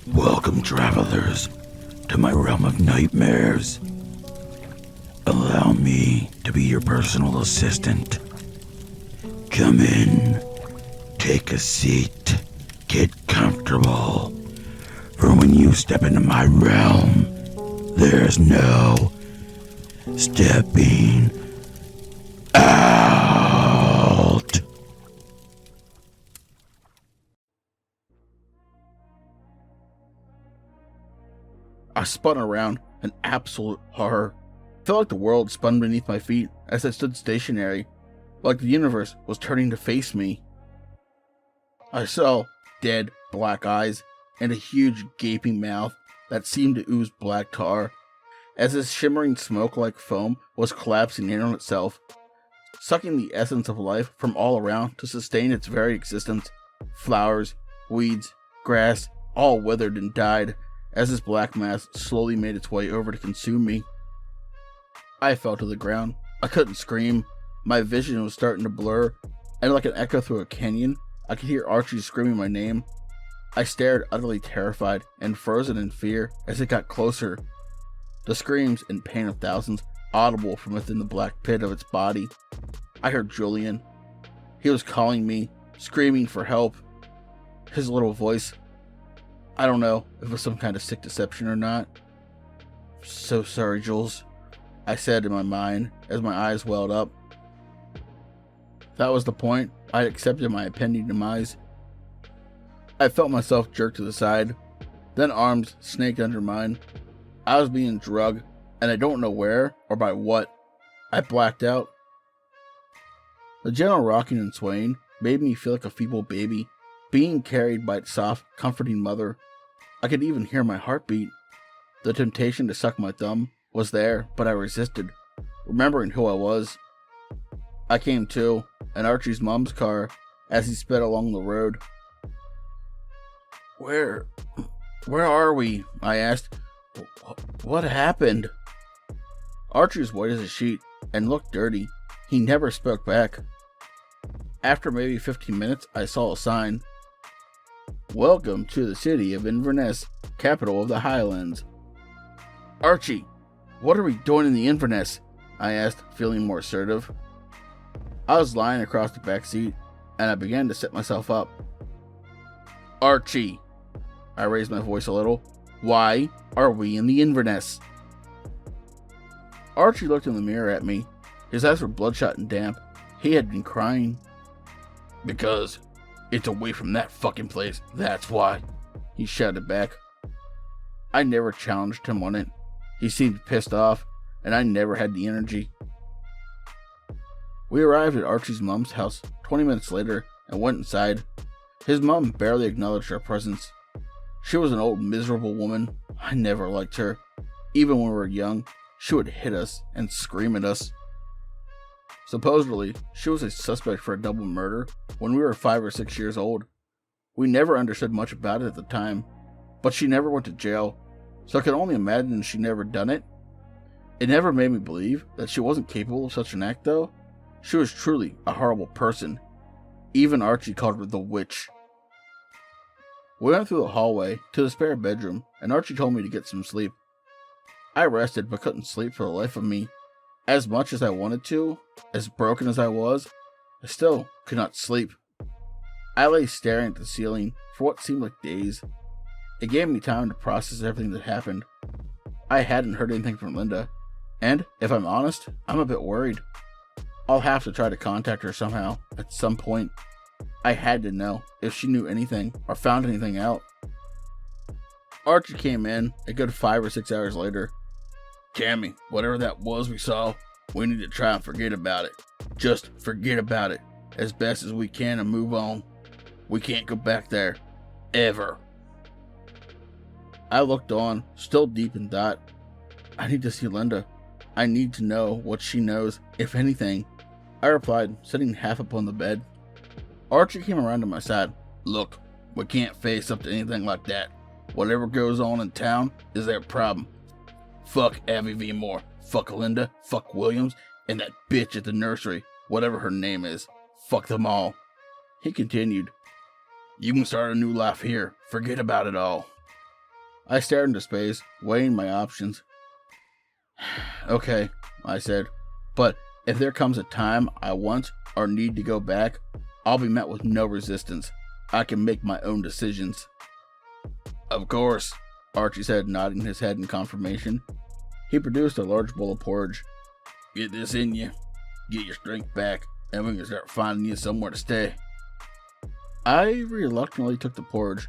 Welcome, travelers, to my realm of nightmares. Allow me to be your personal assistant. Come in, take a seat, get comfortable. For when you step into my realm, there's no stepping out. I spun around in absolute horror. I felt like the world spun beneath my feet as I stood stationary, like the universe was turning to face me. I saw dead black eyes and a huge gaping mouth that seemed to ooze black tar, as this shimmering smoke like foam was collapsing in on itself, sucking the essence of life from all around to sustain its very existence. Flowers, weeds, grass, all withered and died as this black mass slowly made its way over to consume me. I fell to the ground. I couldn't scream. My vision was starting to blur, and like an echo through a canyon, I could hear Archie screaming my name. I stared, utterly terrified and frozen in fear as it got closer. The screams and pain of thousands audible from within the black pit of its body. I heard Julian. He was calling me, screaming for help. His little voice, I don't know if it was some kind of sick deception or not. "So sorry, Jules," I said in my mind as my eyes welled up. That was the point. I had accepted my impending demise. I felt myself jerked to the side, then arms snaked under mine. I was being drugged, and I don't know where or by what. I blacked out. The gentle rocking and swaying made me feel like a feeble baby, being carried by its soft, comforting mother. I could even hear my heartbeat. The temptation to suck my thumb was there, but I resisted, remembering who I was. I came to, in Archie's mom's car, as he sped along the road. Where are we?" I asked. What happened?" Archie was white as a sheet and looked dirty. He never spoke back. After maybe 15 minutes, I saw a sign. "Welcome to the city of Inverness, capital of the Highlands." "Archie, what are we doing in the Inverness?" I asked, feeling more assertive. I was lying across the back seat, and I began to set myself up. "Archie," I raised my voice a little, "why are we in the Inverness?" Archie looked in the mirror at me. His eyes were bloodshot and damp. He had been crying. "Because it's away from that fucking place, that's why," he shouted back. I never challenged him on it. He seemed pissed off, and I never had the energy. We arrived at Archie's mom's house 20 minutes later and went inside. His mom barely acknowledged our presence. She was an old, miserable woman. I never liked her. Even when we were young, she would hit us and scream at us. Supposedly, she was a suspect for a double murder when we were 5 or 6 years old. We never understood much about it at the time, but she never went to jail, so I can only imagine she never done it. It never made me believe that she wasn't capable of such an act, though. She was truly a horrible person. Even Archie called her the witch. We went through the hallway to the spare bedroom, and Archie told me to get some sleep. I rested but couldn't sleep for the life of me. As much as I wanted to, as broken as I was, I still could not sleep. I lay staring at the ceiling for what seemed like days. It gave me time to process everything that happened. I hadn't heard anything from Linda, and if I'm honest, I'm a bit worried. I'll have to try to contact her somehow, at some point. I had to know if she knew anything or found anything out. Archie came in a good 5 or 6 hours later. "Tammy, whatever that was we saw, we need to try and forget about it. Just forget about it as best as we can and move on. We can't go back there. Ever." I looked on, still deep in thought. I need to see Linda. I need to know what she knows, if anything. I replied, sitting half upon the bed. Archie came around to my side. "Look, we can't face up to anything like that. Whatever goes on in town is their problem. Fuck Abby V. Moore. Fuck Linda. Fuck Williams. And that bitch at the nursery, whatever her name is. Fuck them all. He continued, you can start a new life here. Forget about it all. I stared into space, weighing my options. Okay, I said, but if there comes a time I want or need to go back, I'll be met with no resistance. I can make my own decisions. Of course, Archie said, nodding his head in confirmation. He produced a large bowl of porridge. Get this in you, get your strength back, and we can start finding you somewhere to stay. I reluctantly took the porridge.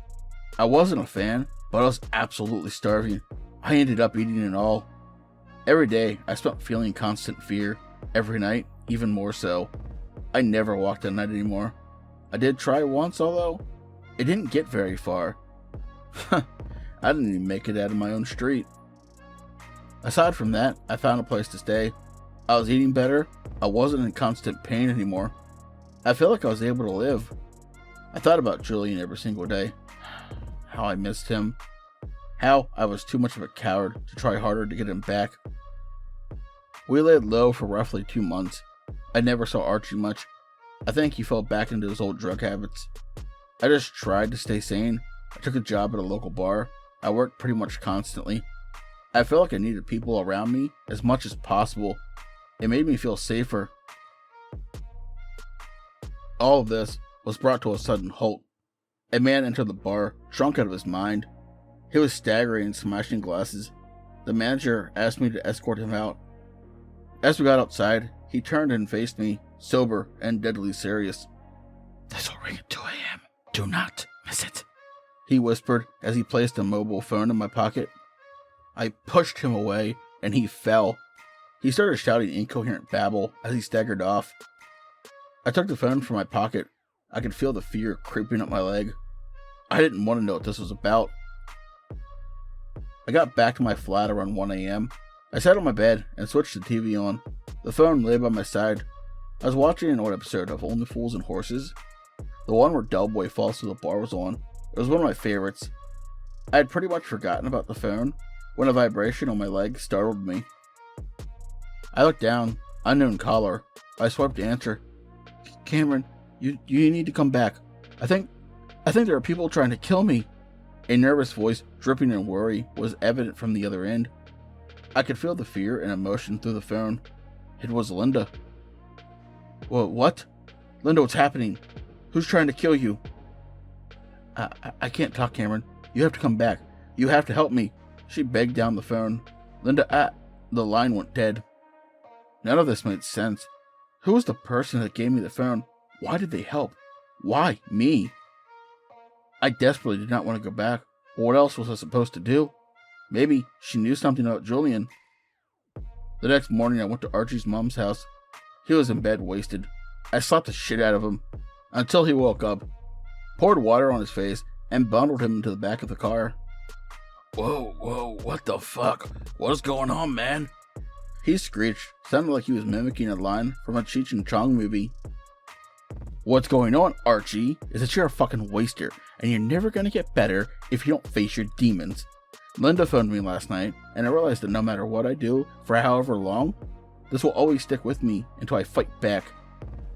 I wasn't a fan, but I was absolutely starving. I ended up eating it all. Every day, I spent feeling constant fear. Every night, even more so. I never walked at night anymore. I did try once, although it didn't get very far. I didn't even make it out of my own street. Aside from that, I found a place to stay. I was eating better. I wasn't in constant pain anymore. I felt like I was able to live. I thought about Julian every single day. How I missed him. How I was too much of a coward to try harder to get him back. We laid low for roughly 2 months. I never saw Archie much. I think he fell back into his old drug habits. I just tried to stay sane. I took a job at a local bar. I worked pretty much constantly. I felt like I needed people around me as much as possible. It made me feel safer. All of this was brought to a sudden halt. A man entered the bar, drunk out of his mind. He was staggering and smashing glasses. The manager asked me to escort him out. As we got outside, he turned and faced me, sober and deadly serious. This'll ring at 2 a.m. Do not miss it, he whispered as he placed a mobile phone in my pocket. I pushed him away, and he fell. He started shouting incoherent babble as he staggered off. I took the phone from my pocket. I could feel the fear creeping up my leg. I didn't want to know what this was about. I got back to my flat around 1 a.m. I sat on my bed and switched the TV on. The phone lay by my side. I was watching an old episode of Only Fools and Horses. The one where Delboy falls through the bar was on. It was one of my favorites. I had pretty much forgotten about the phone when a vibration on my leg startled me. I looked down. Unknown caller. I swiped to answer. Cameron, you need to come back. I think there are people trying to kill me. A nervous voice, dripping in worry, was evident from the other end. I could feel the fear and emotion through the phone. It was Linda. What? Linda, what's happening? Who's trying to kill you? I can't talk, Cameron. You have to come back. You have to help me. She begged down the phone. Linda, the line went dead. None of this made sense. Who was the person that gave me the phone? Why did they help? Why me? I desperately did not want to go back. What else was I supposed to do? Maybe she knew something about Julian. The next morning I went to Archie's mom's house. He was in bed, wasted. I slapped the shit out of him until he woke up, poured water on his face, and bundled him into the back of the car. Whoa, what the fuck? What's going on, man? He screeched, sounded like he was mimicking a line from a Cheech and Chong movie. What's going on, Archie, is that you're a fucking waster, and you're never gonna get better if you don't face your demons. Linda phoned me last night, and I realized that no matter what I do for however long, this will always stick with me until I fight back.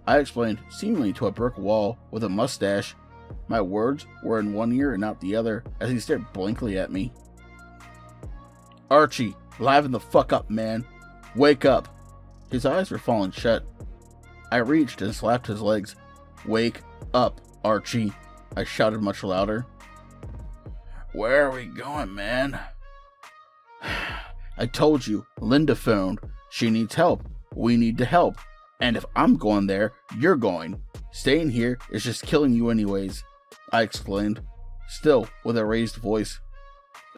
I explained, seemingly to a brick wall with a mustache. My words were in one ear and out the other as he stared blankly at me. Archie, liven the fuck up, man. Wake up. His eyes were falling shut. I reached and slapped his legs. Wake up, Archie, I shouted much louder. Where are we going, man? I told you, Linda phoned. She needs help. We need to help. And if I'm going there, you're going. Staying here is just killing you anyways, I explained, still with a raised voice.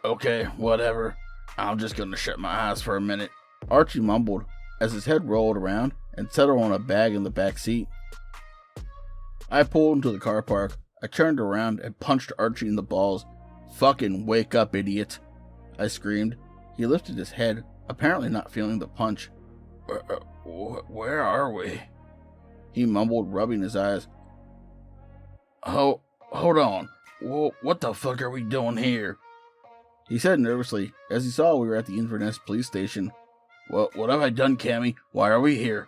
Okay, whatever. I'm just gonna shut my eyes for a minute. Archie mumbled as his head rolled around and settled on a bag in the back seat. I pulled into the car park. I turned around and punched Archie in the balls. Fucking wake up, idiot, I screamed. He lifted his head, apparently not feeling the punch. Where are we? He mumbled, rubbing his eyes. Hold on. What the fuck are we doing here? he said nervously as he saw we were at the Inverness police station. What have I done, Cammy? Why are we here?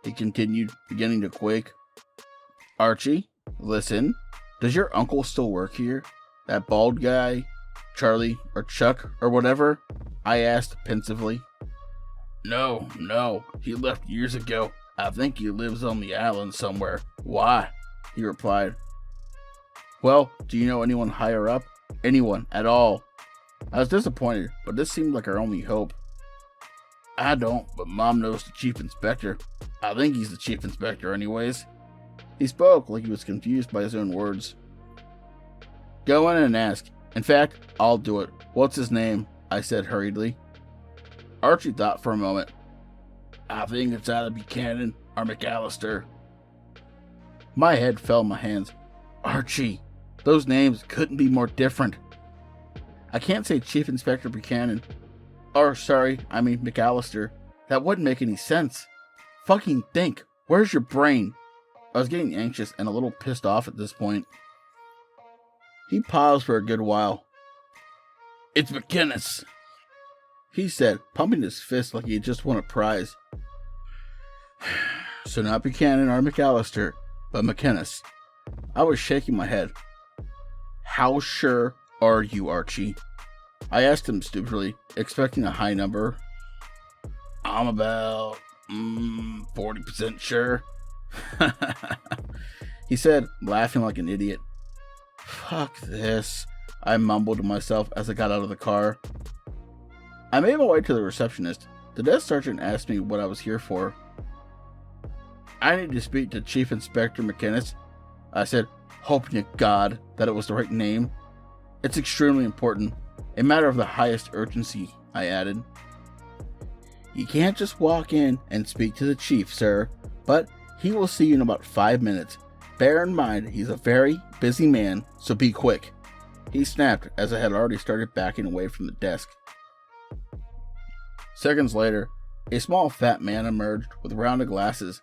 He continued, beginning to quake. Archie, listen, does your uncle still work here? That bald guy? Charlie, or Chuck, or whatever? I asked pensively. No, he left years ago. I think he lives on the island somewhere. Why? He replied. Well, do you know anyone higher up? Anyone at all? I was disappointed, but this seemed like our only hope. I don't, but Mom knows the chief inspector. I think he's the chief inspector anyways. He spoke like he was confused by his own words. Go in and ask. In fact, I'll do it. What's his name? I said hurriedly. Archie thought for a moment. I think it's either Buchanan or McAllister. My head fell in my hands. Archie, those names couldn't be more different. I can't say Chief Inspector Buchanan. McAllister. That wouldn't make any sense. Fucking think. Where's your brain? I was getting anxious and a little pissed off at this point. He paused for a good while. It's McInnes, he said, pumping his fist like he had just won a prize. So not Buchanan or McAllister, but McInnes. I was shaking my head. How sure are you, Archie? I asked him stupidly, expecting a high number. I'm about 40% sure. He said, laughing like an idiot. Fuck this, I mumbled to myself as I got out of the car. I made my way to the receptionist. The desk sergeant asked me what I was here for. I need to speak to Chief Inspector McInnes, I said, hoping to God that it was the right name. It's extremely important. A matter of the highest urgency, I added. You can't just walk in and speak to the chief, sir, but he will see you in about 5 minutes. Bear in mind, he's a very busy man, so be quick. He snapped as I had already started backing away from the desk. Seconds later, a small fat man emerged with rounded glasses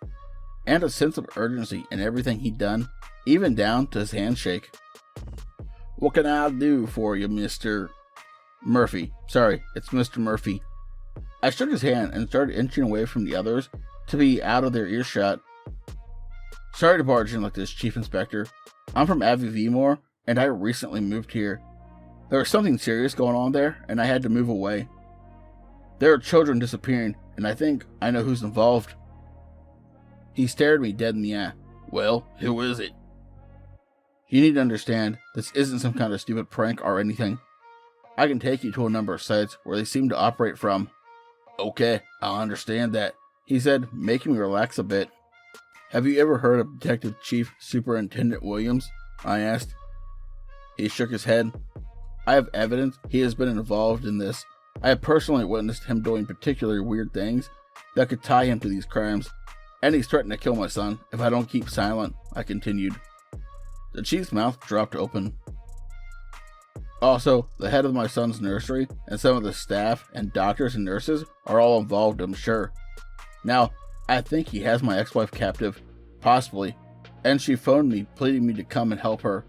and a sense of urgency in everything he'd done, even down to his handshake. What can I do for you, Mr. Murphy? Sorry, it's Mr. Murphy. I shook his hand and started inching away from the others to be out of their earshot. Sorry to barge in like this, Chief Inspector. I'm from Avivimor, and I recently moved here. There was something serious going on there, and I had to move away. There are children disappearing, and I think I know who's involved. He stared me dead in the eye. Well, who is it? You need to understand, this isn't some kind of stupid prank or anything. I can take you to a number of sites where they seem to operate from. Okay, I understand that, he said, making me relax a bit. Have you ever heard of Detective Chief Superintendent Williams? I asked. He shook his head. I have evidence he has been involved in this. I have personally witnessed him doing particularly weird things that could tie him to these crimes, and he's threatened to kill my son if I don't keep silent, I continued. The chief's mouth dropped open. Also, the head of my son's nursery and some of the staff and doctors and nurses are all involved, I'm sure. Now, I think he has my ex-wife captive, possibly, and she phoned me pleading me to come and help her.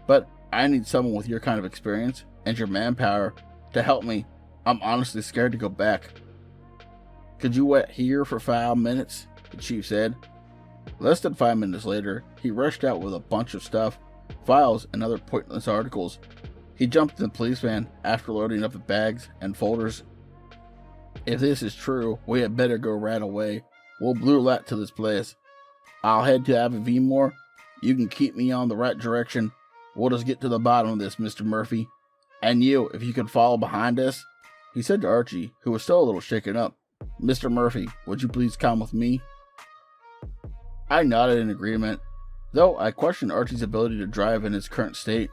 But I need someone with your kind of experience and your manpower to help me. I'm honestly scared to go back. Could you wait here for 5 minutes? The chief said. Less than 5 minutes later, he rushed out with a bunch of stuff, files, and other pointless articles. He jumped in the police van after loading up the bags and folders. If this is true, we had better go right away. We'll blue light to this place. I'll head to Avivimor. You can keep me on the right direction. We'll just get to the bottom of this, Mr. Murphy. And you, if you could follow behind us, he said to Archie, who was still a little shaken up. Mr. Murphy, would you please come with me? I nodded in agreement, though I questioned Archie's ability to drive in his current state.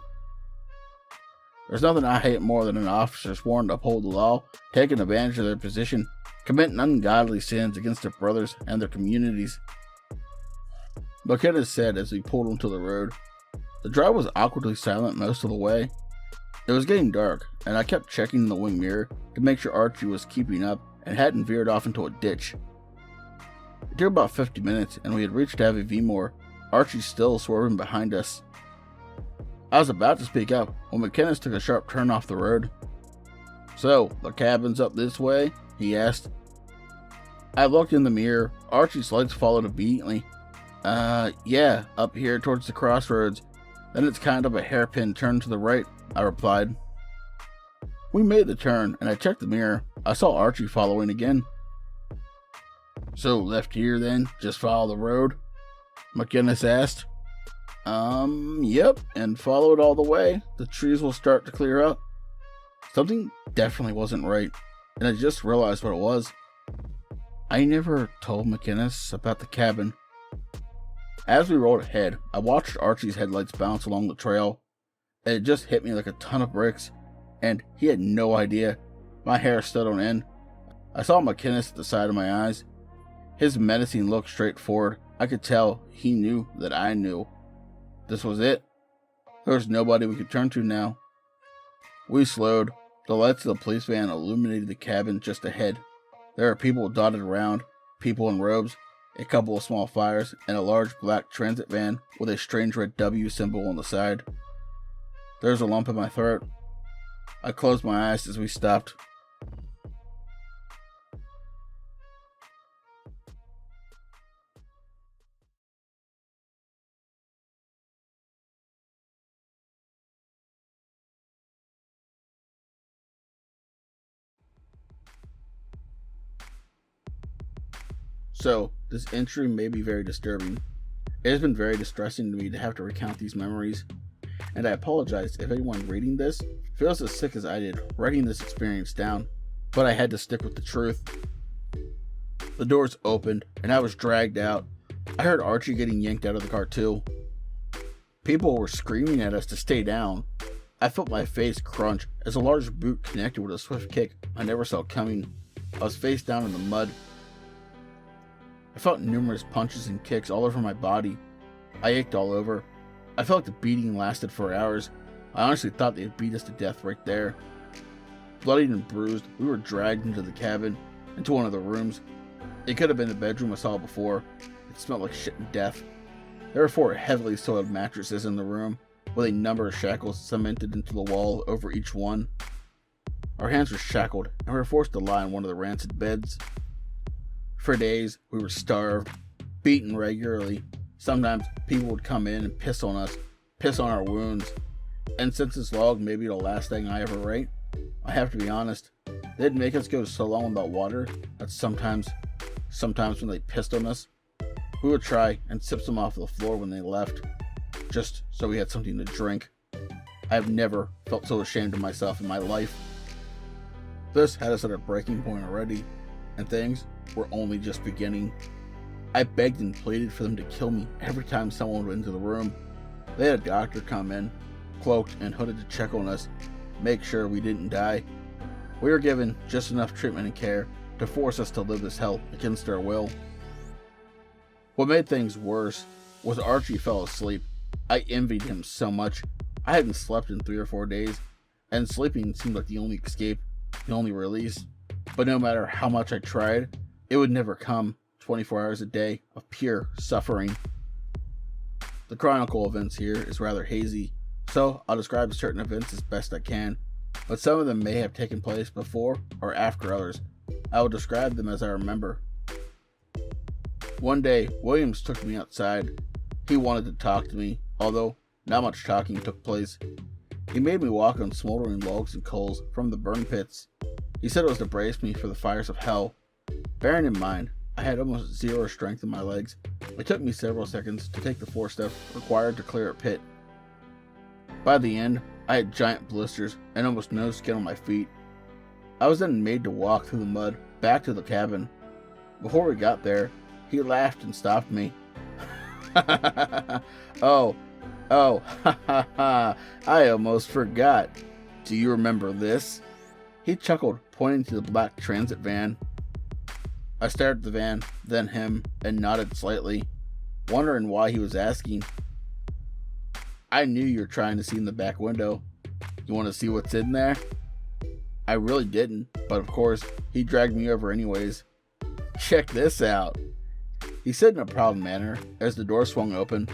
There's nothing I hate more than an officer sworn to uphold the law, taking advantage of their position, committing ungodly sins against their brothers and their communities. McInnes said as we pulled onto the road. The drive was awkwardly silent most of the way. It was getting dark, and I kept checking the wing mirror to make sure Archie was keeping up and hadn't veered off into a ditch. It took about 50 minutes, and we had reached Avivimor, Archie still swerving behind us. I was about to speak up when McInnes took a sharp turn off the road. "So, the cabin's up this way?" he asked. I looked in the mirror. Archie's legs followed obediently. Yeah, up here towards the crossroads. Then it's kind of a hairpin turn to the right," I replied. We made the turn, and I checked the mirror. I saw Archie following again. "So, left here then? Just follow the road?" McGinnis asked. Yep, and follow it all the way. The trees will start to clear up." Something definitely wasn't right, and I just realized what it was. I never told McGinnis about the cabin. As we rolled ahead, I watched Archie's headlights bounce along the trail, and it just hit me like a ton of bricks, and he had no idea. My hair stood on end. I saw McGinnis at the side of my eyes. His menacing look straight forward. I could tell he knew that I knew. This was it. There was nobody we could turn to now. We slowed. The lights of the police van illuminated the cabin just ahead. There were people dotted around, people in robes, a couple of small fires, and a large black transit van with a strange red W symbol on the side. There was a lump in my throat. I closed my eyes as we stopped. So, this entry may be very disturbing. It has been very distressing to me to have to recount these memories, and I apologize if anyone reading this feels as sick as I did writing this experience down, but I had to stick with the truth. The doors opened, and I was dragged out. I heard Archie getting yanked out of the car too. People were screaming at us to stay down. I felt my face crunch as a large boot connected with a swift kick I never saw coming. I was face down in the mud. I felt numerous punches and kicks all over my body. I ached all over. I felt like the beating lasted for hours. I honestly thought they'd beat us to death right there. Bloodied and bruised, we were dragged into the cabin, into one of the rooms. It could have been the bedroom I saw before. It smelled like shit and death. There were 4 heavily soiled mattresses in the room, with a number of shackles cemented into the wall over each one. Our hands were shackled, and we were forced to lie on one of the rancid beds. For days, we were starved, beaten regularly. Sometimes people would come in and piss on us, piss on our wounds. And since this log may be the last thing I ever write, I have to be honest, they'd make us go so long without water that sometimes when they pissed on us, we would try and sip some off the floor when they left, just so we had something to drink. I have never felt so ashamed of myself in my life. This had us at a breaking point already, and things were only just beginning. I begged and pleaded for them to kill me every time someone went into the room. They had a doctor come in, cloaked and hooded to check on us, make sure we didn't die. We were given just enough treatment and care to force us to live this hell against our will. What made things worse was Archie fell asleep. I envied him so much. I hadn't slept in 3 or 4 days, and sleeping seemed like the only escape, the only release. But no matter how much I tried, it would never come. 24 hours a day of pure suffering. The chronicle events here is rather hazy, so I'll describe certain events as best I can, but some of them may have taken place before or after others. I will describe them as I remember. One day, Williams took me outside. He wanted to talk to me, although not much talking took place. He made me walk on smoldering logs and coals from the burn pits. He said it was to brace me for the fires of hell. Bearing in mind, I had almost 0 strength in my legs. It took me several seconds to take the 4 steps required to clear a pit. By the end, I had giant blisters and almost no skin on my feet. I was then made to walk through the mud back to the cabin. Before we got there, he laughed and stopped me. Oh, ha ha ha, I almost forgot. Do you remember this? He chuckled, pointing to the black transit van. I stared at the van, then him, and nodded slightly, wondering why he was asking. I knew you were trying to see in the back window. You want to see what's in there? I really didn't, but of course, he dragged me over anyways. Check this out, he said in a proud manner as the door swung open.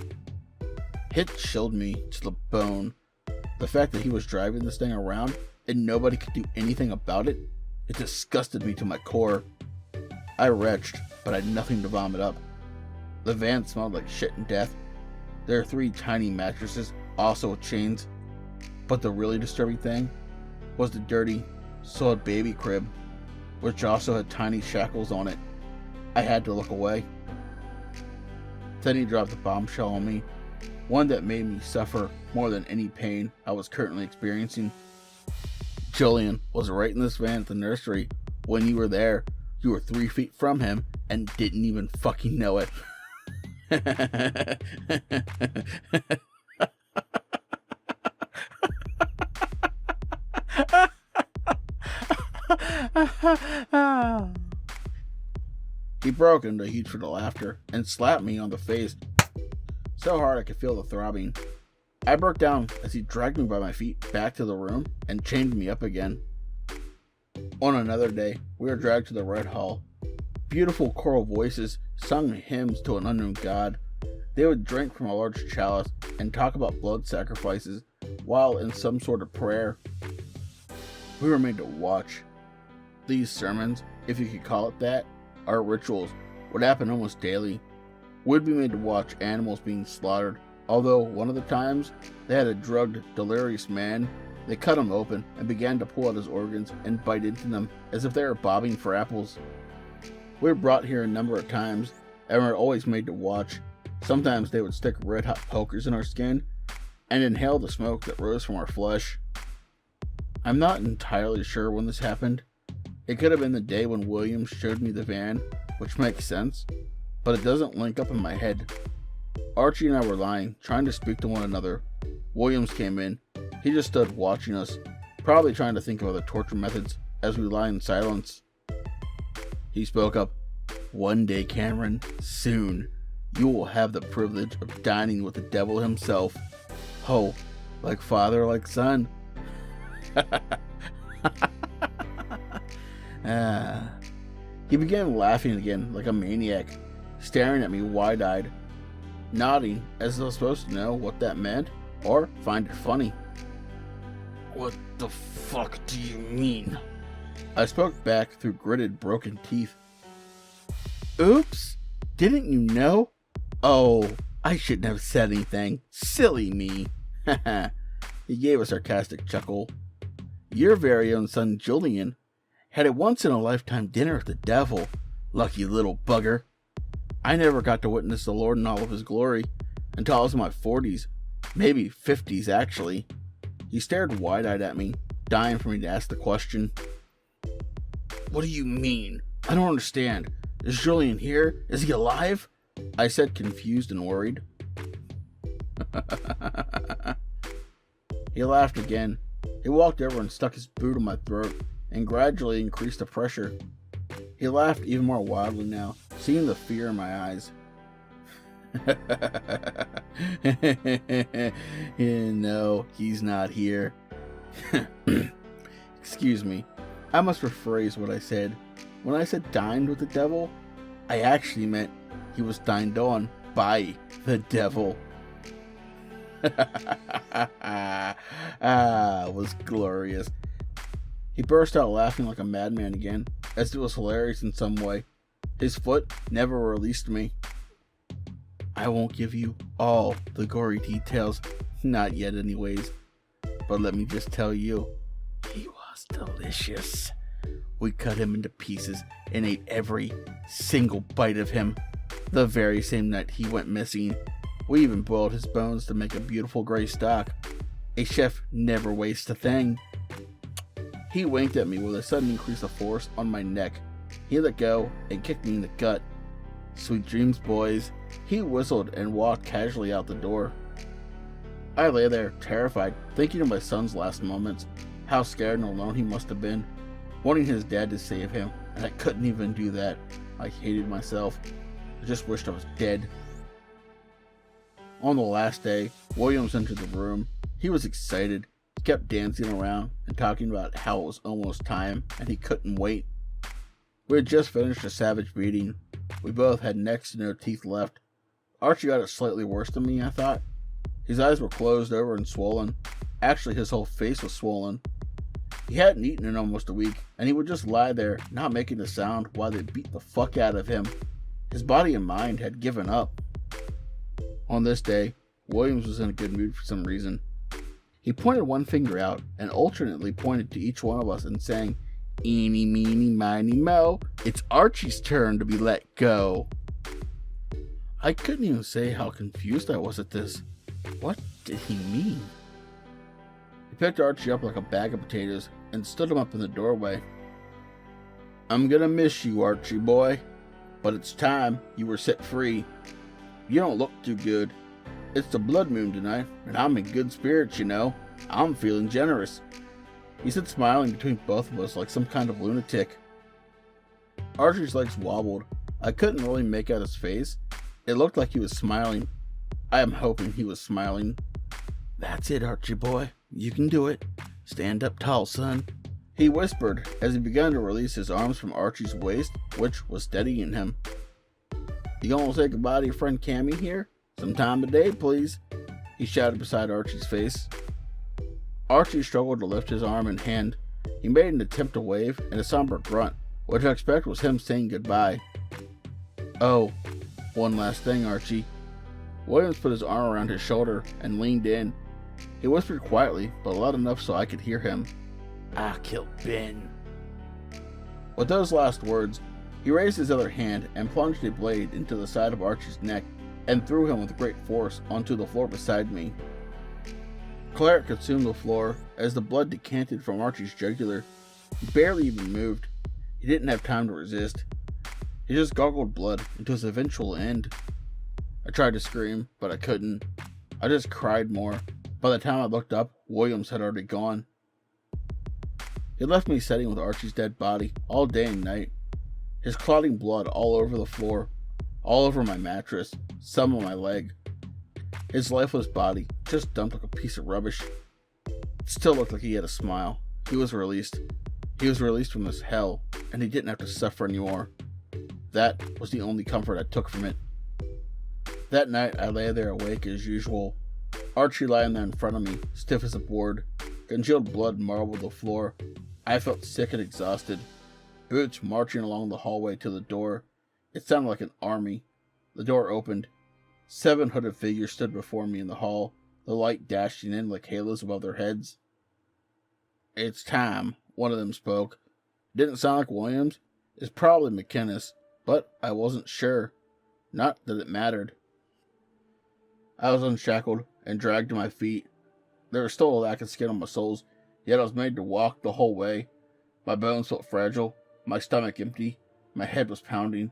It chilled me to the bone. The fact that he was driving this thing around, and nobody could do anything about it, it disgusted me to my core. I retched, but I had nothing to vomit up. The van smelled like shit and death. There are 3 tiny mattresses, also with chains. But the really disturbing thing was the dirty, soiled baby crib, which also had tiny shackles on it. I had to look away. Then he dropped a bombshell on me, one that made me suffer more than any pain I was currently experiencing. Julian was right in this van at the nursery. When you were there, you were 3 feet from him and didn't even fucking know it. He broke into a huge fit of laughter and slapped me on the face so hard I could feel the throbbing. I broke down as he dragged me by my feet back to the room and chained me up again. On another day, we were dragged to the Red Hall. Beautiful choral voices sung hymns to an unknown god. They would drink from a large chalice and talk about blood sacrifices while in some sort of prayer. We were made to watch. These sermons, if you could call it that, our rituals, would happen almost daily. We'd be made to watch animals being slaughtered, although one of the times they had a drugged, delirious man. They cut him open and began to pull out his organs and bite into them as if they were bobbing for apples. We were brought here a number of times and were always made to watch. Sometimes they would stick red-hot pokers in our skin and inhale the smoke that rose from our flesh. I'm not entirely sure when this happened. It could have been the day when William showed me the van, which makes sense, but it doesn't link up in my head. Archie and I were lying, trying to speak to one another. Williams came in. He just stood watching us, probably trying to think of other torture methods as we lie in silence. He spoke up. "One day, Cameron, soon, you will have the privilege of dining with the devil himself. Oh, like father, like son." He began laughing again like a maniac, staring at me wide-eyed, nodding as though supposed to know what that meant or find it funny. "What the fuck do you mean?" I spoke back through gritted, broken teeth. "Oops, didn't you know? Oh, I shouldn't have said anything. Silly me." He gave a sarcastic chuckle. "Your very own son Julian had a once-in-a-lifetime dinner with the devil. Lucky little bugger. I never got to witness the Lord in all of his glory until I was in my 40s, maybe 50s actually." He stared wide-eyed at me, dying for me to ask the question. "What do you mean? I don't understand. Is Julian here? Is he alive?" I said, confused and worried. He laughed again. He walked over and stuck his boot in my throat and gradually increased the pressure. He laughed even more wildly now, seeing the fear in my eyes. "No, he's not here." Excuse me, I must rephrase what I said. When I said dined with the devil, I actually meant he was dined on by the devil. It was glorious. He burst out laughing like a madman again, as it was hilarious in some way. His foot never released me. "I won't give you all the gory details, not yet anyways, but let me just tell you, he was delicious. We cut him into pieces and ate every single bite of him. The very same night he went missing, we even boiled his bones to make a beautiful gray stock. A chef never wastes a thing." He winked at me with a sudden increase of force on my neck. He let go and kicked me in the gut. "Sweet dreams, boys." He whistled and walked casually out the door. I lay there, terrified, thinking of my son's last moments, how scared and alone he must have been, wanting his dad to save him, and I couldn't even do that. I hated myself. I just wished I was dead. On the last day, Williams entered the room. He was excited. He kept dancing around and talking about how it was almost time and he couldn't wait. We had just finished a savage beating. We both had next to no teeth left. Archie got it slightly worse than me, I thought. His eyes were closed over and swollen. Actually, his whole face was swollen. He hadn't eaten in almost a week, and he would just lie there, not making a sound while they beat the fuck out of him. His body and mind had given up. On this day, Williams was in a good mood for some reason. He pointed one finger out and alternately pointed to each one of us and sang, "Eeny, meeny, miny, mo, it's Archie's turn to be let go." I couldn't even say how confused I was at this. What did he mean? He picked Archie up like a bag of potatoes and stood him up in the doorway. "I'm gonna miss you, Archie boy, but it's time you were set free. You don't look too good. It's the blood moon tonight, and I'm in good spirits, you know. I'm feeling generous," he said, smiling between both of us like some kind of lunatic. Archie's legs wobbled. I couldn't really make out his face. It looked like he was smiling. I am hoping he was smiling. "That's it, Archie boy. You can do it. Stand up tall, son," he whispered as he began to release his arms from Archie's waist, which was steadying him. "You gonna say goodbye to your friend Cammy here? Some time today, please," he shouted beside Archie's face. Archie struggled to lift his arm and hand. He made an attempt to wave and a somber grunt, which I expect was him saying goodbye. "Oh, one last thing, Archie." Williams put his arm around his shoulder and leaned in. He whispered quietly, but loud enough so I could hear him. "I killed Ben." With those last words, he raised his other hand and plunged a blade into the side of Archie's neck and threw him with great force onto the floor beside me. Claret consumed the floor as the blood decanted from Archie's jugular. He barely even moved. He didn't have time to resist. He just gargled blood into his eventual end. I tried to scream, but I couldn't. I just cried more. By the time I looked up, Williams had already gone. He left me sitting with Archie's dead body all day and night. His clotting blood all over the floor, all over my mattress, some on my leg. His lifeless body just dumped like a piece of rubbish. It still looked like he had a smile. He was released. He was released from this hell, and he didn't have to suffer anymore. That was the only comfort I took from it. That night, I lay there awake as usual. Archie lying there in front of me, stiff as a board. Congealed blood marbled the floor. I felt sick and exhausted. Boots marching along the hallway to the door. It sounded like an army. The door opened. 7 hooded figures stood before me in the hall, the light dashing in like halos above their heads. "It's time," one of them spoke. Didn't sound like Williams. It's probably McInnes, but I wasn't sure. Not that it mattered. I was unshackled and dragged to my feet. There was still a lack of skin on my soles, yet I was made to walk the whole way. My bones felt fragile, my stomach empty, my head was pounding.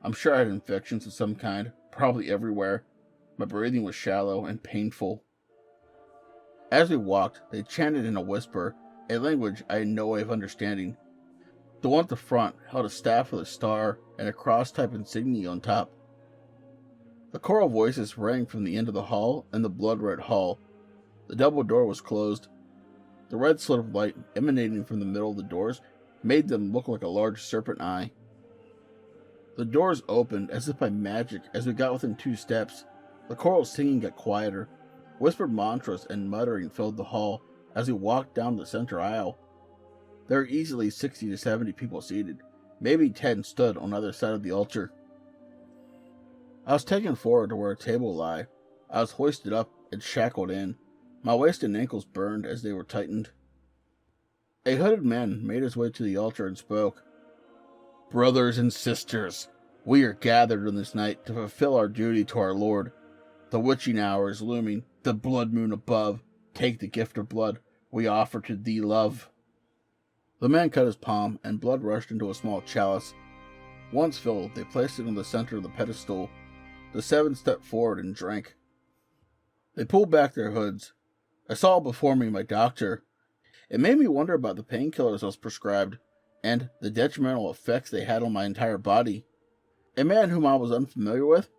I'm sure I had infections of some kind, probably everywhere. My breathing was shallow and painful. As we walked, they chanted in a whisper, a language I had no way of understanding. The one at the front held a staff with a star and a cross-type insignia on top. The choral voices rang from the end of the hall and the blood-red hall. The double door was closed. The red slit of light emanating from the middle of the doors made them look like a large serpent eye. The doors opened as if by magic as we got within 2 steps. The choral singing got quieter. Whispered mantras and muttering filled the hall as we walked down the center aisle. There were easily 60 to 70 people seated. Maybe 10 stood on either side of the altar. I was taken forward to where a table lay. I was hoisted up and shackled in. My waist and ankles burned as they were tightened. A hooded man made his way to the altar and spoke. "Brothers and sisters, we are gathered on this night to fulfill our duty to our Lord. The witching hour is looming, the blood moon above. Take the gift of blood we offer to thee, love." The man cut his palm, and blood rushed into a small chalice. Once filled, they placed it in the center of the pedestal. The 7 stepped forward and drank. They pulled back their hoods. I saw before me my doctor. It made me wonder about the painkillers I was prescribed, and the detrimental effects they had on my entire body. A man whom I was unfamiliar with,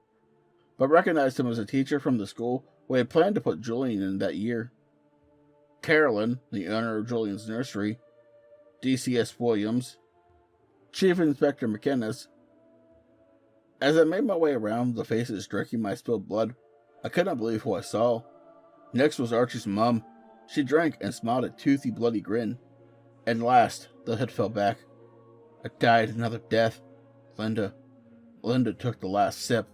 but recognized him as a teacher from the school we had planned to put Julian in that year. Carolyn, the owner of Julian's nursery, DCS Williams, Chief Inspector McInnes. As I made my way around the faces drinking my spilled blood, I could not believe who I saw. Next was Archie's mom. She drank and smiled a toothy, bloody grin. At last, the hood fell back. I died another death. Linda took the last sip.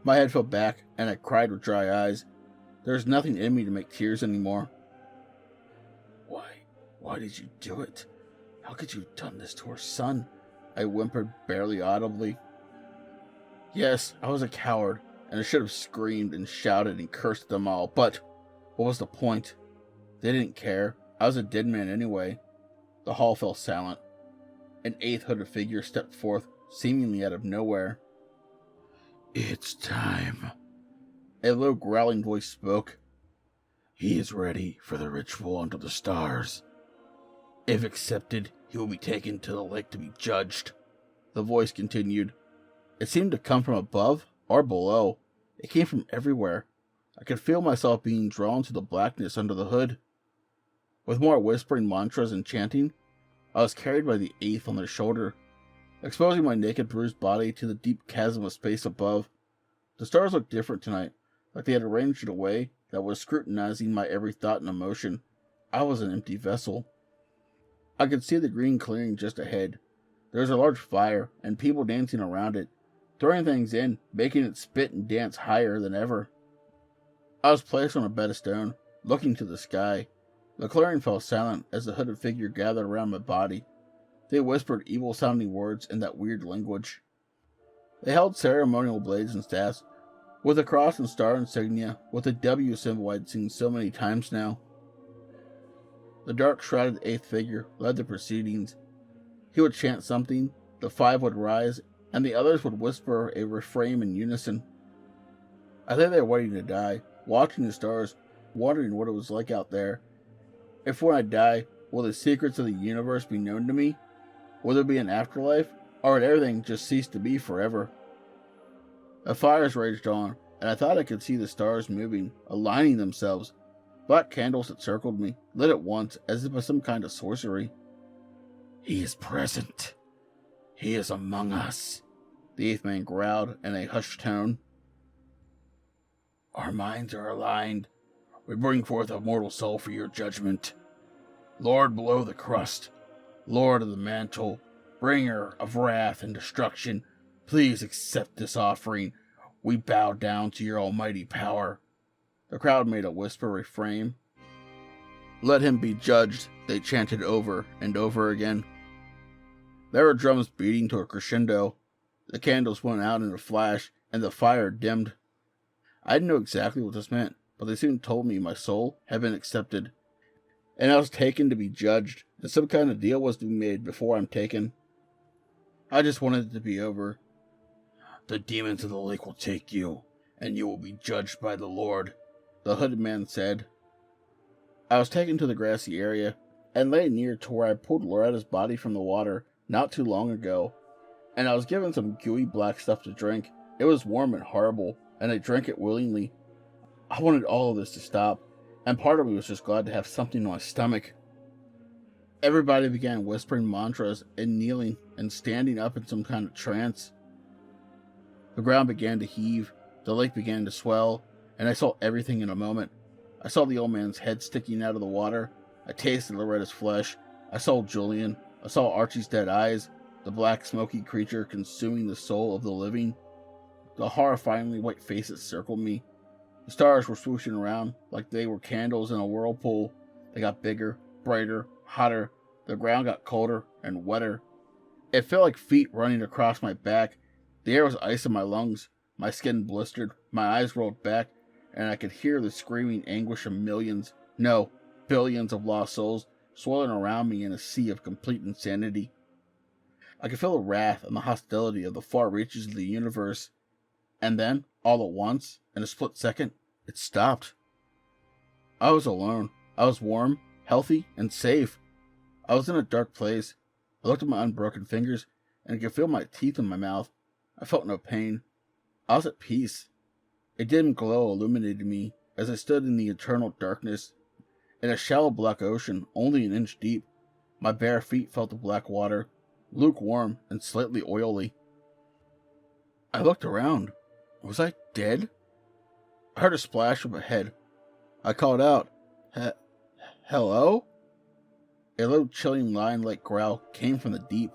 My head fell back, and I cried with dry eyes. There was nothing in me to make tears anymore. Why did you do it? How could you have done this to her son? I whimpered, barely audibly. Yes, I was a coward, and I should have screamed and shouted and cursed them all, but what was the point? They didn't care. I was a dead man anyway. The hall fell silent. An eighth hooded figure stepped forth, seemingly out of nowhere. It's time. A low growling voice spoke. He is ready for the ritual under the stars. If accepted, he will be taken to the lake to be judged. The voice continued. It seemed to come from above or below. It came from everywhere. I could feel myself being drawn to the blackness under the hood. With more whispering mantras and chanting, I was carried by the eighth on their shoulder, exposing my naked, bruised body to the deep chasm of space above. The stars looked different tonight, like they had arranged in a way that was scrutinizing my every thought and emotion. I was an empty vessel. I could see the green clearing just ahead. There was a large fire, and people dancing around it, throwing things in, making it spit and dance higher than ever. I was placed on a bed of stone, looking to the sky. The clearing fell silent as the hooded figure gathered around my body. They whispered evil-sounding words in that weird language. They held ceremonial blades and staffs, with a cross and star insignia, with a W symbol I'd seen so many times now. The dark shrouded eighth figure led the proceedings. He would chant something, the five would rise, and the others would whisper a refrain in unison. I lay there waiting to die, watching the stars, wondering what it was like out there. If when I die, will the secrets of the universe be known to me? Will there be an afterlife, or would everything just cease to be forever? The fires raged on, and I thought I could see the stars moving, aligning themselves. Black candles that circled me, lit at once, as if by some kind of sorcery. He is present. He is among us, the eighth man growled in a hushed tone. Our minds are aligned. We bring forth a mortal soul for your judgment. Lord below the crust, Lord of the mantle, bringer of wrath and destruction, please accept this offering. We bow down to your almighty power. The crowd made a whisper refrain. Let him be judged, they chanted over and over again. There were drums beating to a crescendo. The candles went out in a flash, and the fire dimmed. I didn't know exactly what this meant, but they soon told me my soul had been accepted, and I was taken to be judged, and some kind of deal was to be made before I'm taken. I just wanted it to be over. The demons of the lake will take you, and you will be judged by the Lord, the hooded man said. I was taken to the grassy area, and lay near to where I pulled Loretta's body from the water not too long ago, and I was given some gooey black stuff to drink. It was warm and horrible, and I drank it willingly. I wanted all of this to stop, and part of me was just glad to have something on my stomach. Everybody began whispering mantras and kneeling and standing up in some kind of trance. The ground began to heave, the lake began to swell, and I saw everything in a moment. I saw the old man's head sticking out of the water. I tasted Loretta's flesh. I saw Julian. I saw Archie's dead eyes, the black smoky creature consuming the soul of the living. The horrifyingly white faces circled me. The stars were swooshing around like they were candles in a whirlpool. They got bigger, brighter, hotter. The ground got colder and wetter. It felt like feet running across my back. The air was ice in my lungs. My skin blistered. My eyes rolled back, and I could hear the screaming anguish of millions, no, billions of lost souls swirling around me in a sea of complete insanity. I could feel the wrath and the hostility of the far reaches of the universe. And then, all at once, in a split second, it stopped. I was alone. I was warm, healthy, and safe. I was in a dark place. I looked at my unbroken fingers, and I could feel my teeth in my mouth. I felt no pain. I was at peace. A dim glow illuminated me as I stood in the eternal darkness. In a shallow black ocean, only an inch deep, my bare feet felt the black water, lukewarm and slightly oily. I looked around. Was I dead? I heard a splash up ahead. I called out, Hello? A low, chilling, lion-like growl came from the deep.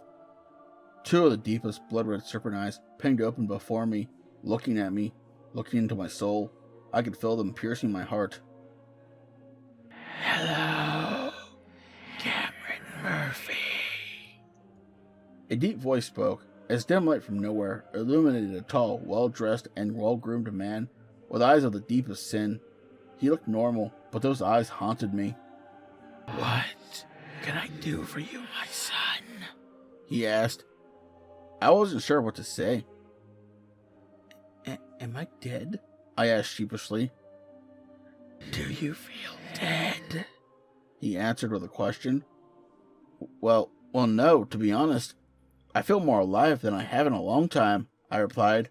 Two of the deepest blood-red serpent eyes pinged open before me, looking at me, looking into my soul. I could feel them piercing my heart. Hello, Cameron Murphy. A deep voice spoke, as dim light from nowhere illuminated a tall, well-dressed, and well-groomed man with eyes of the deepest sin. He looked normal, but those eyes haunted me. What can I do for you, my son? He asked. I wasn't sure what to say. Am I dead? I asked sheepishly. Do you feel dead? He answered with a question. Well, no, to be honest. I feel more alive than I have in a long time, I replied,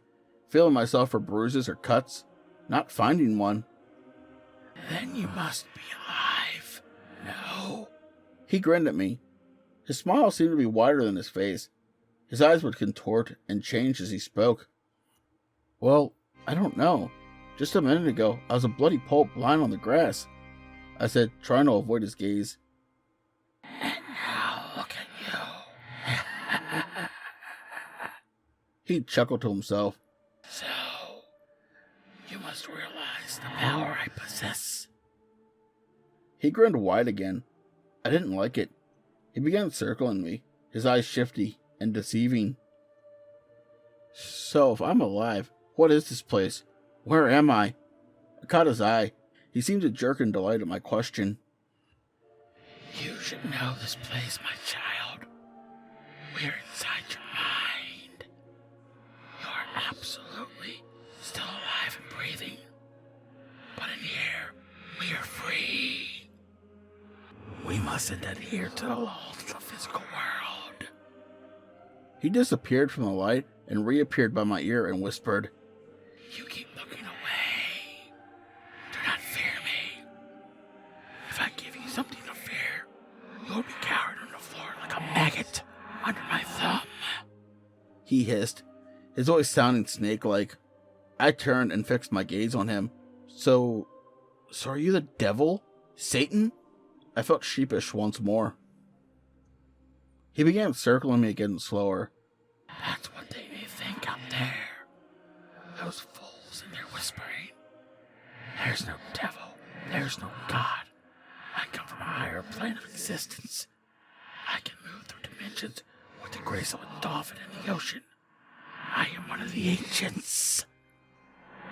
feeling myself for bruises or cuts, not finding one. Then you must be alive. No. He grinned at me. His smile seemed to be wider than his face. His eyes would contort and change as he spoke. Well, I don't know. Just a minute ago, I was a bloody pulp lying on the grass, I said, trying to avoid his gaze. And now look at you. He chuckled to himself. So, you must realize the power I possess. He grinned wide again. I didn't like it. He began circling me, his eyes shifty and deceiving. So, if I'm alive, what is this place? Where am I? I caught his eye. He seemed to jerk in delight at my question. You should know this place, my child. We're inside your mind. You're absolutely still alive and breathing. But in here, we are free. We mustn't adhere to the laws of the physical world. He disappeared from the light and reappeared by my ear and whispered, You keep looking away. Do not fear me. If I give you something to fear, you'll be cowered on the floor like a maggot under my thumb. He hissed, his voice sounding snake-like. I turned and fixed my gaze on him. So are you the devil? Satan? I felt sheepish once more. He began circling me again slower. That's what they may think out there. Those fools in their whispering. There's no devil. There's no God. I come from a higher plane of existence. I can move through dimensions with the grace of a dolphin in the ocean. I am one of the ancients.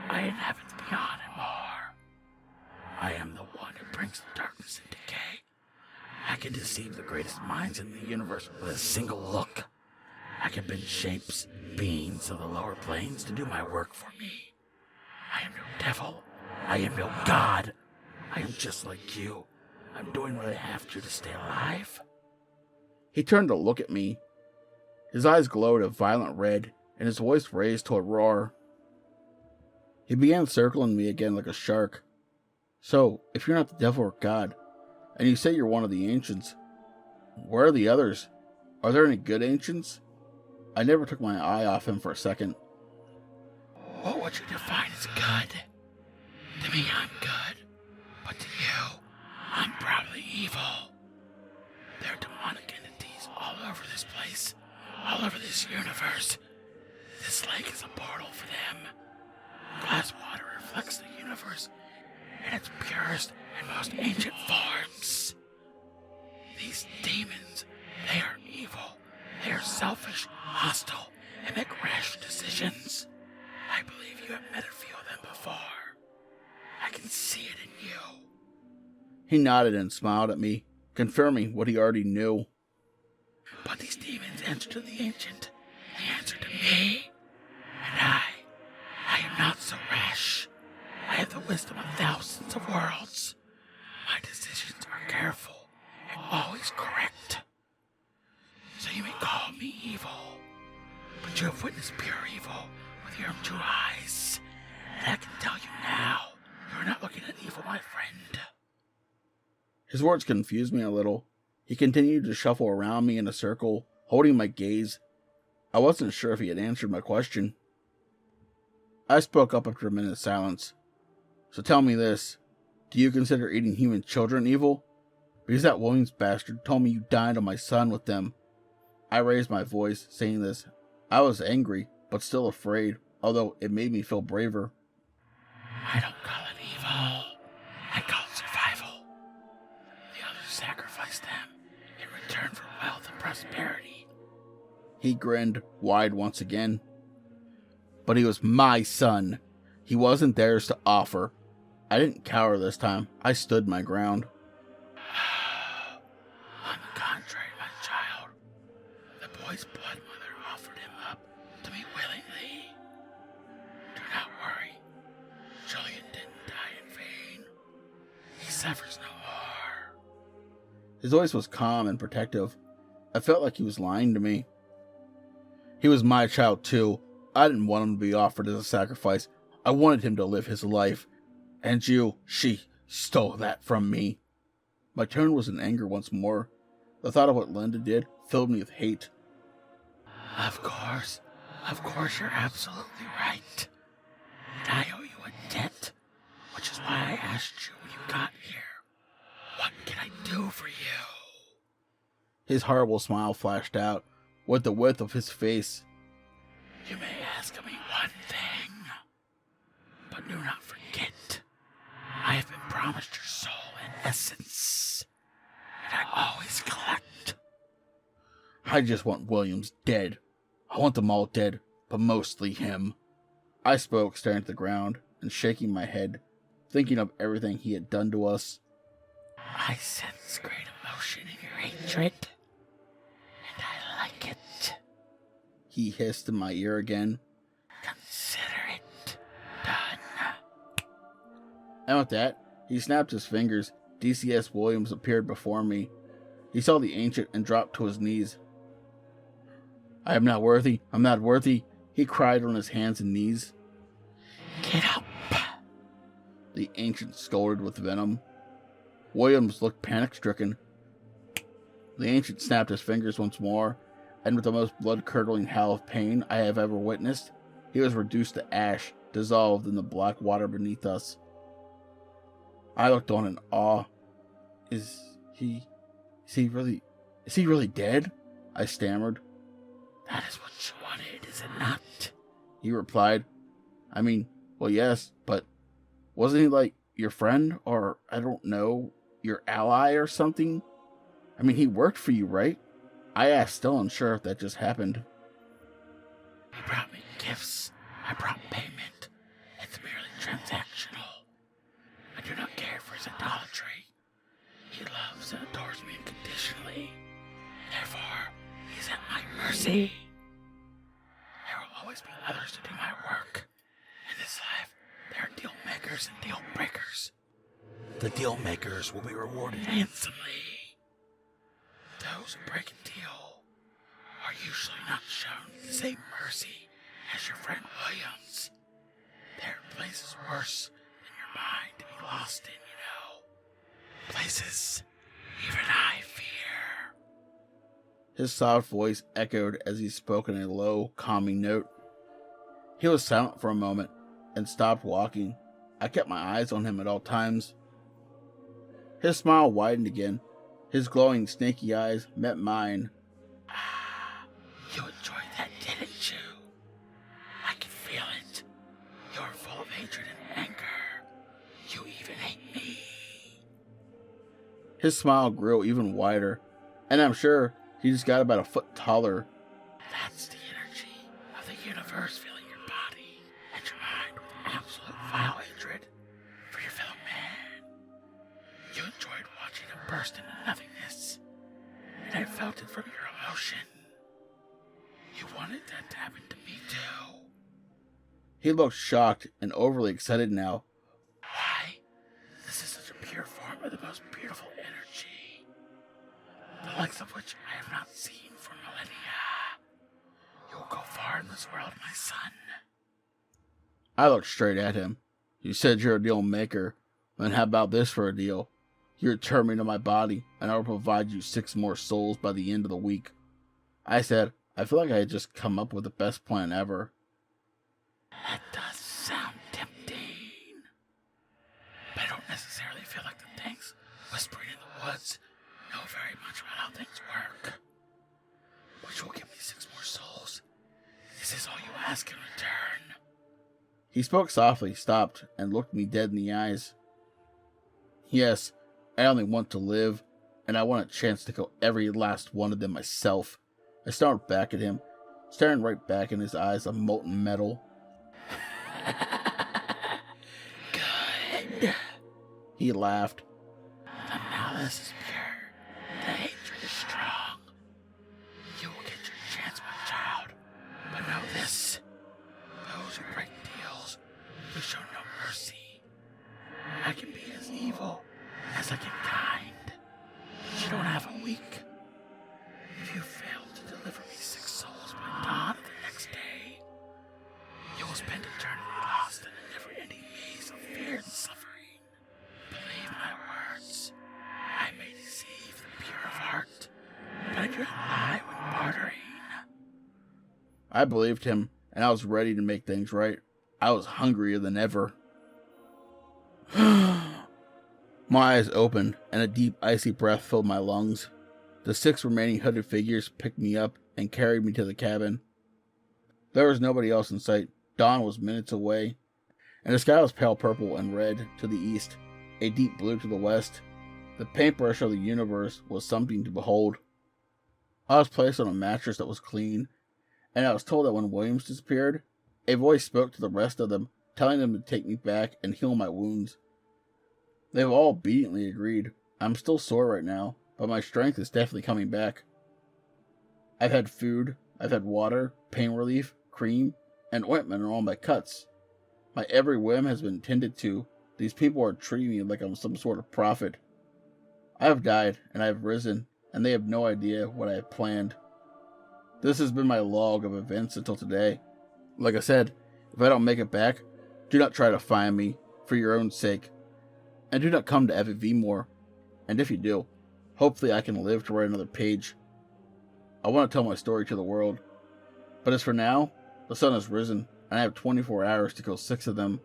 I inhabit the beyond and more. I am the one who brings the darkness and decay. I can deceive the greatest minds in the universe with a single look. I can bend shapes, beings of the lower planes to do my work for me. I am no devil. I am no God. I am just like you. I'm doing what I have to stay alive. He turned to look at me. His eyes glowed a violent red, and his voice raised to a roar. He began circling me again like a shark. So, if you're not the devil or God, and you say you're one of the ancients, where are the others? Are there any good ancients? I never took my eye off him for a second. What would you define as good? To me, I'm good. But to you, I'm probably evil. There are demonic entities all over this place, all over this universe. This lake is a portal for them. Glass water reflects the universe in its purest and most ancient forms. These demons, they are evil. They are selfish, hostile, and make rash decisions. I believe you have met a few of them before. I can see it in you. He nodded and smiled at me, confirming what he already knew. But these demons answer to the ancient. They answer to me. And I am not so rash. I have the wisdom of thousands of worlds. My decisions are careful and always correct. So you may call me evil, but you have witnessed pure evil with your own two eyes. And I can tell you now, you're not looking at evil, my friend. His words confused me a little. He continued to shuffle around me in a circle, holding my gaze. I wasn't sure if he had answered my question. I spoke up after a minute's silence. So tell me this. Do you consider eating human children evil? because that Williams bastard told me you dined on my son with them. I raised my voice, saying this. I was angry, but still afraid, although it made me feel braver. I don't call it evil. I call it survival. The others sacrificed them in return for wealth and prosperity. He grinned wide once again. But he was my son. He wasn't theirs to offer. I didn't cower this time. I stood my ground. On the contrary, my child, the boy's blood mother offered him up to me willingly. Do not worry. Julian didn't die in vain. He suffers no more. His voice was calm and protective. I felt like he was lying to me. He was my child too. I didn't want him to be offered as a sacrifice. I wanted him to live his life. And she stole that from me. My tone was in anger once more. The thought of what Linda did filled me with hate. Of course you're absolutely right. And I owe you a debt, which is why I asked you when you got here. What can I do for you? His horrible smile flashed out, with the width of his face. You may ask me one thing, but do not forget, I have been promised your soul and essence, and I always collect. I just want Williams dead. I want them all dead, but mostly him. I spoke, staring at the ground and shaking my head, thinking of everything he had done to us. I sense great emotion in your hatred, and I like it. He hissed in my ear again. Consider it done. And with that, he snapped his fingers. DCS Williams appeared before me. He saw the ancient and dropped to his knees. I am not worthy. I'm not worthy. He cried on his hands and knees. Get up. The ancient scolded with venom. Williams looked panic-stricken. The ancient snapped his fingers once more, and with the most blood-curdling howl of pain I have ever witnessed, he was reduced to ash, dissolved in the black water beneath us. I looked on in awe. Is he really dead? I stammered. That is what you wanted, is it not? He replied. I mean, well, yes, but wasn't he like your friend, or, I don't know, your ally or something? I mean, he worked for you, right? I asked, still unsure if that just happened. He brought me gifts. I brought payment. It's merely transactional. I do not care for his idolatry. He loves and adores me unconditionally. Therefore, he's at my mercy. There will always be others to do my work. In this life, there are deal makers and deal breakers. The deal makers will be rewarded handsomely. Those who break a deal are usually not shown the same mercy as your friend Williams. There are places worse than your mind to be lost in, you know. Places even I fear. His soft voice echoed as he spoke in a low, calming note. He was silent for a moment and stopped walking. I kept my eyes on him at all times. His smile widened again. His glowing, snaky eyes met mine. Ah, you enjoyed that, didn't you? I can feel it. You're full of hatred and anger. You even hate me. His smile grew even wider, and I'm sure he just got about a foot taller. That's the energy of the universe filling your body and your mind with absolute vile hatred for your fellow man. You enjoyed watching him burst into nothingness, and I felt it from your emotion. You wanted that to happen to me too. He looked shocked and overly excited now. Why? This is such a pure form of the most beautiful energy, the likes of which I have not seen for millennia. You will go far in this world, my son. I looked straight at him. You said you're a deal maker. Then how about this for a deal? You return me to my body, and I will provide you 6 more souls by the end of the week. I said, I feel like I had just come up with the best plan ever. That does sound tempting. But I don't necessarily feel like the things whispering in the woods know very much about how things work. But you will give me 6 more souls. Is this all you ask in return? He spoke softly, stopped, and looked me dead in the eyes. Yes, I only want to live, and I want a chance to kill every last one of them myself. I stared back at him, staring right back in his eyes of molten metal. Good. He laughed. Then now this is pure. The hatred is strong. You will get your chance, my child. But know this. Those who break deals will show no mercy. I can be as evil as I can kind. But you don't have a week. If you fail to deliver me 6 souls by dawn of the next day, you will spend eternity lost in a never-ending maze of fear and suffering. Believe my words. I may deceive the pure of heart, but I do not lie when bartering. I believed him, and I was ready to make things right. I was hungrier than ever. My eyes opened, and a deep, icy breath filled my lungs. The 6 remaining hooded figures picked me up and carried me to the cabin. There was nobody else in sight. Dawn was minutes away, and the sky was pale purple and red to the east, a deep blue to the west. The paintbrush of the universe was something to behold. I was placed on a mattress that was clean, and I was told that when Williams disappeared, a voice spoke to the rest of them, telling them to take me back and heal my wounds. They've all obediently agreed. I'm still sore right now, but my strength is definitely coming back. I've had food, I've had water, pain relief, cream, and ointment on all my cuts. My every whim has been tended to. These people are treating me like I'm some sort of prophet. I have died, and I have risen, and they have no idea what I have planned. This has been my log of events until today. Like I said, if I don't make it back, do not try to find me, for your own sake. And do not come to FV more. And if you do, hopefully I can live to write another page. I want to tell my story to the world. But as for now, the sun has risen, and I have 24 hours to kill 6 of them,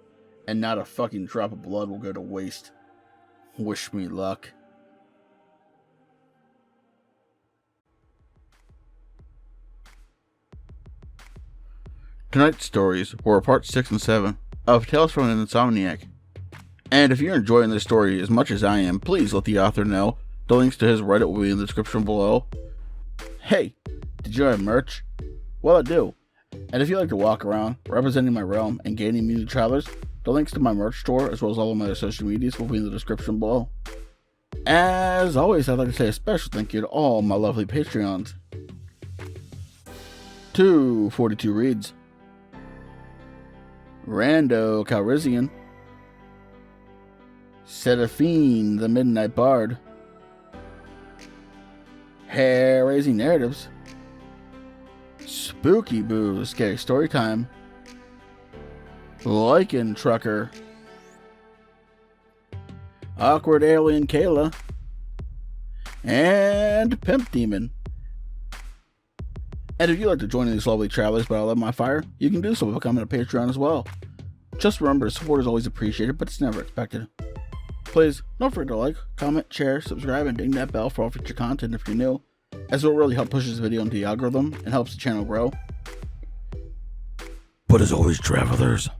and not a fucking drop of blood will go to waste. Wish me luck. Tonight's stories were part 6 and 7 of Tales from an Insomniac. And if you're enjoying this story as much as I am, please let the author know. The links to his Reddit will be in the description below. Hey, did you have merch? Well, I do. And if you like to walk around, representing my realm and gaining new travelers, the links to my merch store, as well as all of my social medias, will be in the description below. As always, I'd like to say a special thank you to all my lovely Patreons. 242 Reads, Rando Calrissian, Seraphine the Midnight Bard, Hair-Raising Narratives, Spooky Boo Scary Story Time, Lycan Trucker, Awkward Alien Kayla, and Pimp Demon. And if you'd like to join these lovely travelers but I love my fire, you can do so by becoming a Patreon as well. Just remember, support is always appreciated, but it's never expected. Please, don't forget to like, comment, share, subscribe, and ding that bell for all future content if you're new, as it will really help push this video into the algorithm and helps the channel grow. But as always, travelers,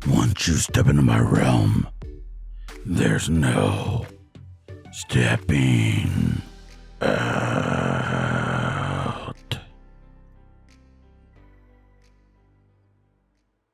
once you step into my realm, there's no stepping out.